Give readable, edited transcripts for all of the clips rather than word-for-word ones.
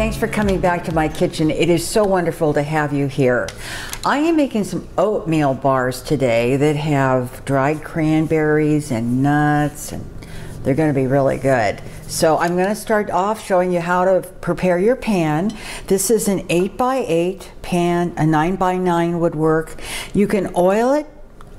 thanks for coming back to my kitchen. It is so wonderful to have you here. I am making some oatmeal bars today that have dried cranberries and nuts, and they're going to be really good. So I'm going to start off showing you how to prepare your pan. This is an 8x8 pan, a 9x9 would work. You can oil it,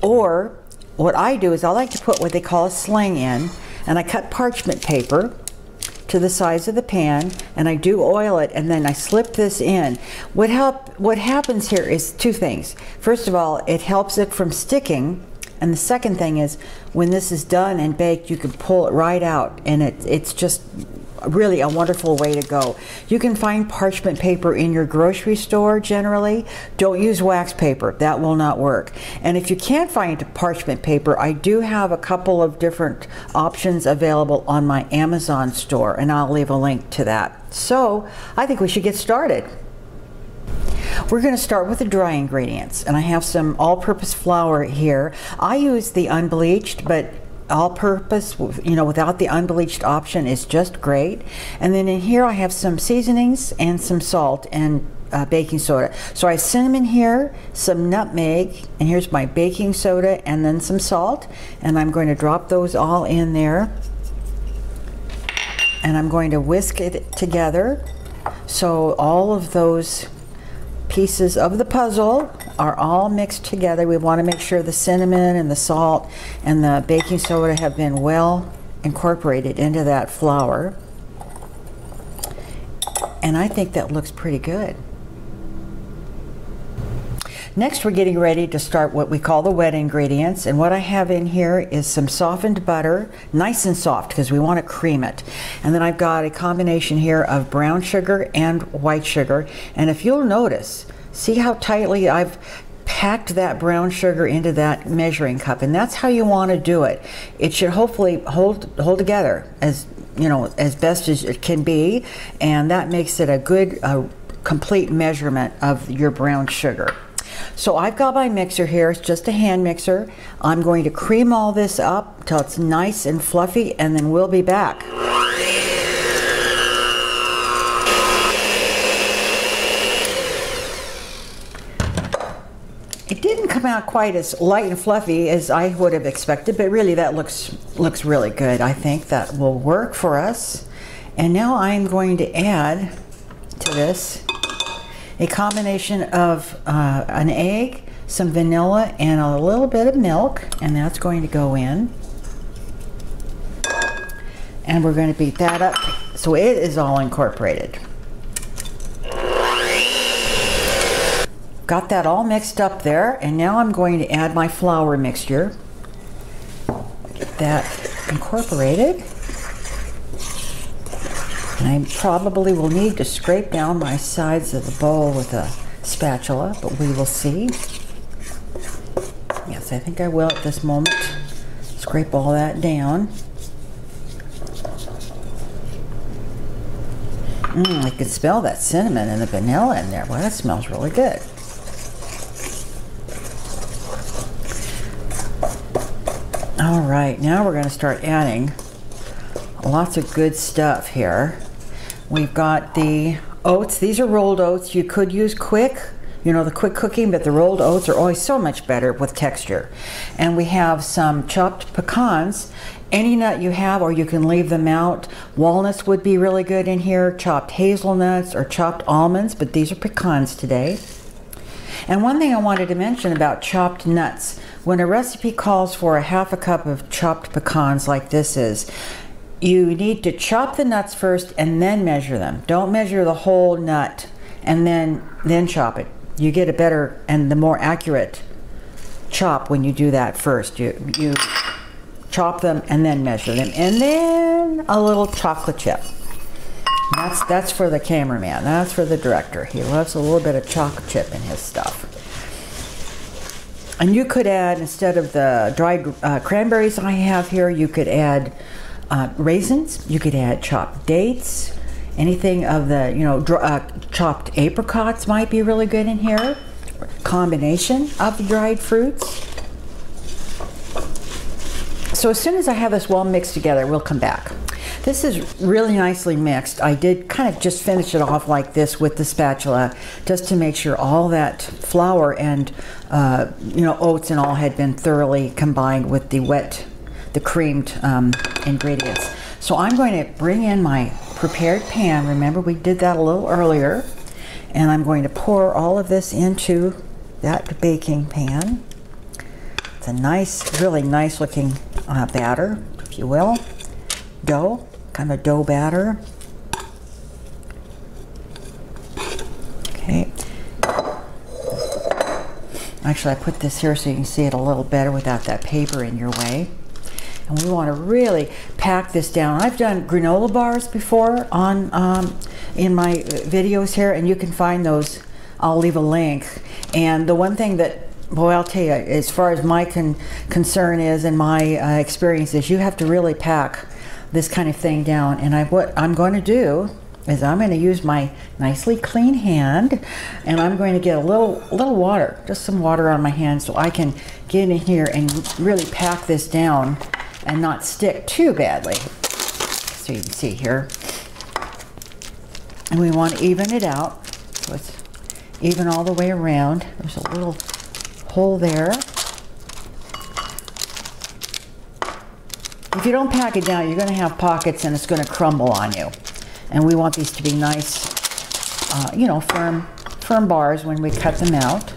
or what I do is I like to put what they call a sling in, and I cut parchment paper to the size of the pan, and I do oil it, and then I slip this in. What happens here is two things. First of all, it helps it from sticking, and the second thing is when this is done and baked, you can pull it right out, and it's just really a wonderful way to go. You can find parchment paper in your grocery store generally. Don't use wax paper, that will not work. And if you can't find parchment paper, I do have a couple of different options available on my Amazon store, and I'll leave a link to that. So I think we should get started. We're going to start with the dry ingredients, and I have some all-purpose flour here. I use the unbleached, but all-purpose, you know, without the unbleached option is just great. And then in here I have some seasonings and some salt and baking soda. So I have cinnamon here, some nutmeg, and here's my baking soda, and then some salt. And I'm going to drop those all in there, and I'm going to whisk it together so all of those pieces of the puzzle are all mixed together. We want to make sure the cinnamon and the salt and the baking soda have been well incorporated into that flour. And I think that looks pretty good. Next, we're getting ready to start what we call the wet ingredients, and what I have in here is some softened butter, nice and soft because we want to cream it. And then I've got a combination here of brown sugar and white sugar, and if you'll notice, see how tightly I've packed that brown sugar into that measuring cup, and that's how you want to do it. It should hopefully hold together as, you know, as best as it can be, and that makes it a good complete measurement of your brown sugar. So I've got my mixer here. It's just a hand mixer. I'm going to cream all this up till it's nice and fluffy, and then we'll be back. It didn't come out quite as light and fluffy as I would have expected, but really that looks really good. I think that will work for us. And now I'm going to add to this a combination of an egg, some vanilla, and a little bit of milk, and that's going to go in. And we're going to beat that up so it is all incorporated. Got that all mixed up there, and now I'm going to add my flour mixture. Get that incorporated. And I probably will need to scrape down my sides of the bowl with a spatula, but we will see. Yes, I think I will at this moment. Scrape all that down. I can smell that cinnamon and the vanilla in there. Well, that smells really good. All right, now we're going to start adding lots of good stuff here. We've got the oats. These are rolled oats. You could use quick, you know, the quick cooking, but the rolled oats are always so much better with texture. And we have some chopped pecans. Any nut you have, or you can leave them out. Walnuts would be really good in here, chopped hazelnuts or chopped almonds, but these are pecans today. And one thing I wanted to mention about chopped nuts, when a recipe calls for a half a cup of chopped pecans like this is, you need to chop the nuts first and then measure them. Don't measure the whole nut and then chop it. You get a better and the more accurate chop when you do that first. You chop them and then measure them. And then a little chocolate chip. That's for the cameraman. That's for the director. He loves a little bit of chocolate chip in his stuff. And you could add, instead of the dried cranberries I have here, you could add raisins, you could add chopped dates, anything of the, you know, chopped apricots might be really good in here. Combination of the dried fruits. So as soon as I have this well mixed together, we'll come back. This is really nicely mixed. I did kind of just finish it off like this with the spatula just to make sure all that flour and you know, oats and all had been thoroughly combined with the creamed ingredients. So I'm going to bring in my prepared pan. Remember, we did that a little earlier. And I'm going to pour all of this into that baking pan. It's a nice, really nice looking batter, if you will. Dough, kind of a dough batter. Okay. Actually, I put this here so you can see it a little better without that paper in your way. And we want to really pack this down. I've done granola bars before on in my videos here, and you can find those. I'll leave a link. And the one thing that, boy, I'll tell you, as far as my concern is and my experience is, you have to really pack this kind of thing down. And what I'm going to do is I'm going to use my nicely clean hand, and I'm going to get a little water, just some water on my hand, so I can get in here and really pack this down and not stick too badly. So you can see here. And we want to even it out, so it's even all the way around. There's a little hole there. If you don't pack it down, you're going to have pockets and it's going to crumble on you. And we want these to be nice, you know, firm bars when we cut them out.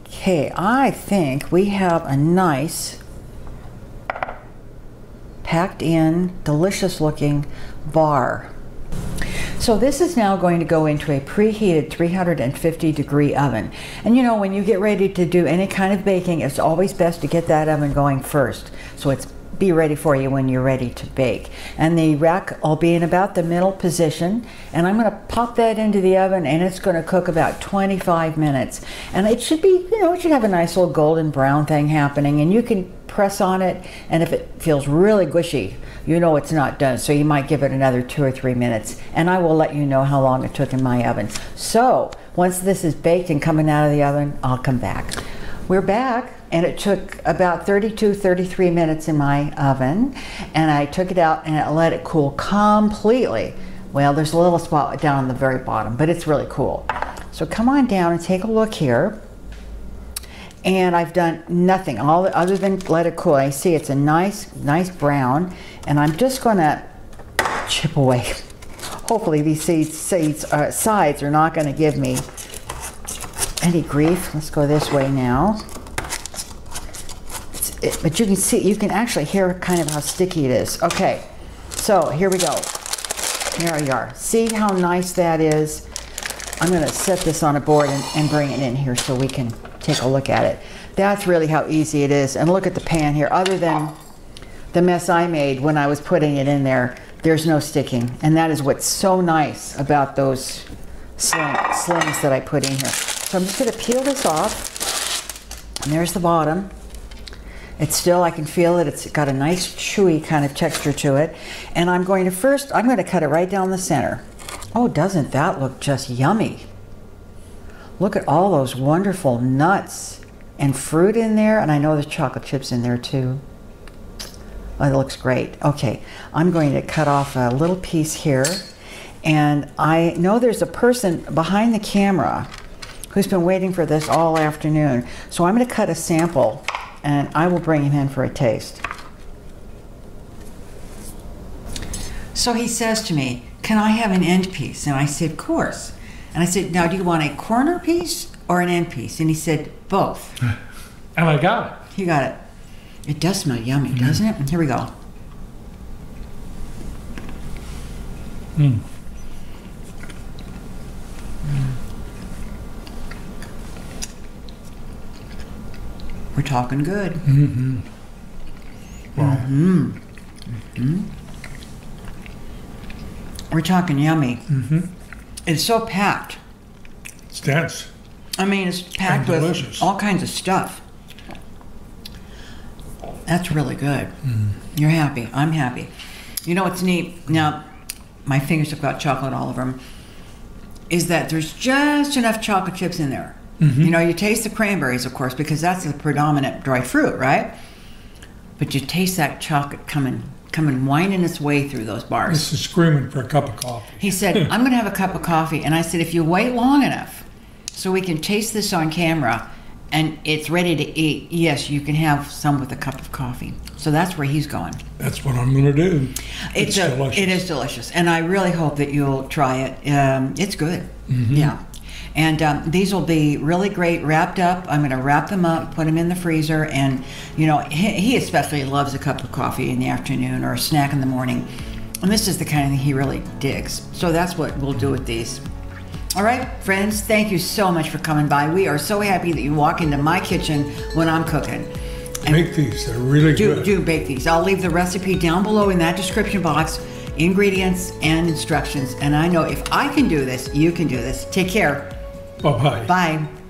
Okay, I think we have a nice packed in, delicious looking bar. So this is now going to go into a preheated 350-degree oven. And you know, when you get ready to do any kind of baking, it's always best to get that oven going first, so it's be ready for you when you're ready to bake. And the rack will be in about the middle position, and I'm going to pop that into the oven, and it's going to cook about 25 minutes. And it should be, you know, it should have a nice little golden brown thing happening, and you can press on it, and if it feels really gushy, you know it's not done, so you might give it another 2 or 3 minutes, and I will let you know how long it took in my oven. So once this is baked and coming out of the oven, I'll come back. We're back, and it took about 33 minutes in my oven, and I took it out and I let it cool completely. Well, there's a little spot down on the very bottom, but it's really cool. So come on down and take a look here. And I've done nothing other than let it cool. I see it's a nice brown, and I'm just going to chip away. Hopefully these sides are not going to give me any grief. Let's go this way now. But you can see, you can actually hear kind of how sticky it is. Okay, so here we go. There we are. See how nice that is? I'm going to set this on a board and bring it in here so we can take a look at it. That's really how easy it is. And look at the pan here. Other than the mess I made when I was putting it in there, there's no sticking. And that is what's so nice about those slings that I put in here. So I'm just going to peel this off. And there's the bottom. It's still, I can feel it. It's got a nice chewy kind of texture to it. And I'm going to cut it right down the center. Oh, doesn't that look just yummy? Look at all those wonderful nuts and fruit in there, and I know there's chocolate chips in there too. Oh, it looks great. Okay, I'm going to cut off a little piece here, and I know there's a person behind the camera who's been waiting for this all afternoon, so I'm going to cut a sample, and I will bring him in for a taste. So he says to me, "Can I have an end piece?" And I said, "Of course." And I said, "Now, do you want a corner piece or an end piece?" And he said, "Both." And I got it. He got it. It does smell yummy, doesn't it? And here we go. Mm. We're talking good. Mm-hmm. Wow. Mm-hmm. Mm-hmm. We're talking yummy. Mm-hmm. It's so packed. It's dense. I mean, it's packed with all kinds of stuff. That's really good. Mm. You're happy. I'm happy. You know what's neat? Now, my fingers have got chocolate all over them. Is that there's just enough chocolate chips in there. Mm-hmm. You know, you taste the cranberries, of course, because that's the predominant dry fruit, right? But you taste that chocolate coming coming whining its way through those bars. This is screaming for a cup of coffee. He said, I'm going to have a cup of coffee. And I said, if you wait long enough so we can taste this on camera and it's ready to eat, yes, you can have some with a cup of coffee. So that's where he's going. That's what I'm going to do. It's delicious. It is delicious. And I really hope that you'll try it. It's good. Yeah. And these will be really great wrapped up. I'm going to wrap them up, put them in the freezer. And, you know, he especially loves a cup of coffee in the afternoon or a snack in the morning. And this is the kind of thing he really digs. So that's what we'll do with these. All right, friends, thank you so much for coming by. We are so happy that you walk into my kitchen when I'm cooking. Make these. They're really good. Do bake these. I'll leave the recipe down below in that description box, ingredients and instructions. And I know if I can do this, you can do this. Take care. Bye-bye. Bye.